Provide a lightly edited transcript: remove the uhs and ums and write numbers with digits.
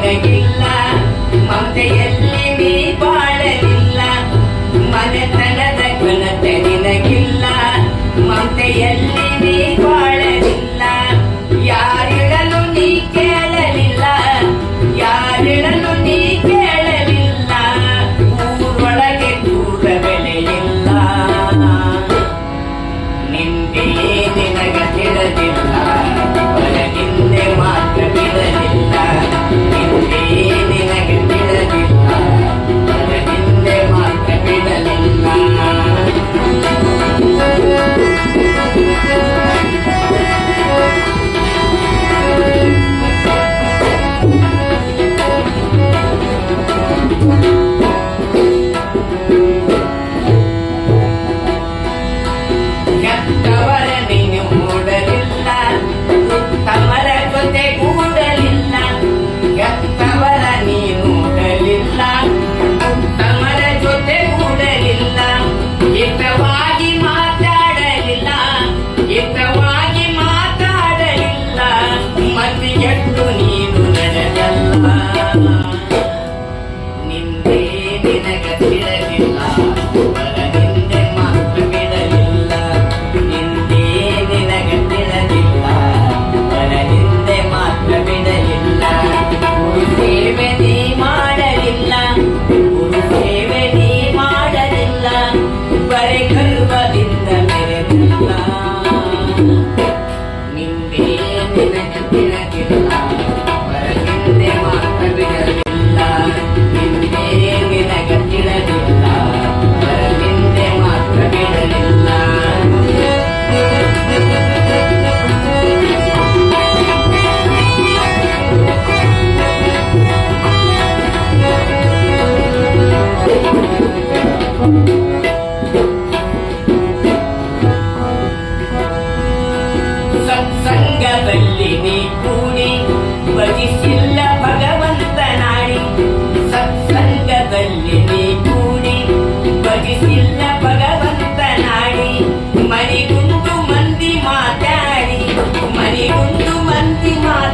ನಿನಗಿಲ್ಲ, ಮಮತೆಯಲ್ಲಿ ನೀ ಬಾಳಲಿಲ್ಲ. ಮನೆತನದ ಘನತೆ ನಿನಗಿಲ್ಲ, ಮಮತೆಯಲ್ಲಿ ನೀ ಬಾಳಲಿಲ್ಲ. ಯಾರಿಡಲು ನೀ ಕೇಳಲಿಲ್ಲ, ಯಾರಿಡಲು ನೀ ಕೇಳಲಿಲ್ಲ. ಊರೊಳಗೆ ದೂರ ಬೆಲೆಯಿಲ್ಲ, ನಿಂದೇ ನಿನಗ ತಿಳಿದಿಲ್ಲ. ಹೊರಗಿಂದೆ ಮಾತ್ರ ಬಿಡಲಿಲ್ಲ, ನಿಂದೇ ನಿನಗ ತಿಳಿದಿಲ್ಲ. ಹೊರಗಿಂದೆ ಮಾತ್ರ ಬಿಡಲಿಲ್ಲ. ಕೆಟ್ಟವರ ನೀನು ಮೂಡಲಿಲ್ಲ, ಉತ್ತಮರ ಜೊತೆ ಕೂಡಲಿಲ್ಲ. ಕೆಟ್ಟವರ ನೀನು ಮೂಡಲಿಲ್ಲ, ಉತ್ತಮರ ಜೊತೆ ಕೂಡಲಿಲ್ಲ. ಹಿತವಾಗಿ ಮಾತಾಡಲಿಲ್ಲ, ಹಿತವಾಗಿ ಮಾತಾಡಲಿಲ್ಲ. ಮತಿಗೆಟ್ಟು ನೀನು ನಡೆದಲ್ಲ, ನಿಂದೇ ನಿನಗ ತಿಳಿದಿಲ್ಲ. ಹೊರಗಿಂದೆ ಮಾತ್ರ ಬಿಡಲಿಲ್ಲ, ನಿಂದೇ ನಿನಗ ತಿಳಿದಿಲ್ಲ. ಹೊರಗಿಂದೆ ಮಾತ್ರ ಬಿಡಲಿಲ್ಲ. ಗುರು ಸೇವೆ ನೀ ಮಾಡಲಿಲ್ಲ, ಗುರು ಸೇವೆ ನೀ ಮಾಡಲಿಲ್ಲ. ಬರೆ ಗರ್ವದಿಂದ ಮೆರೆದಿಲ್ಲ, ನಿಂದೇ ನಿನಗ ತಿಳಿದಿಲ್ಲ. ಹೊರಗಿಂದೆ ಮಾತ್ರ ಬಿಡಲಿಲ್ಲ, ನಿಂದೇ ನಿನಗ ತಿಳಿದಿಲ್ಲ. ಹೊರಗಿಂದೆ ಮಾತ್ರ ಬಿಡಲಿಲ್ಲ. ಸತ್ಸಂಗದಲ್ಲಿ ನೀ ಕೂಡಿ ಭಜಿಸಿಲ್ಲ ಭಗವಂತನಾಡಿ. ಸತ್ಸಂಗದಲ್ಲಿ ನೀ ಕೂಡಿ ಭಜಿಸಿಲ್ಲ ಭಗವಂತನಾಡಿ. ಮನಿಗುಂದು ಮಂದಿ ಮಾತಾಡಿ, ಮನಿಗುಂದು ಮಂದಿ ಮಾತಾಡಿ.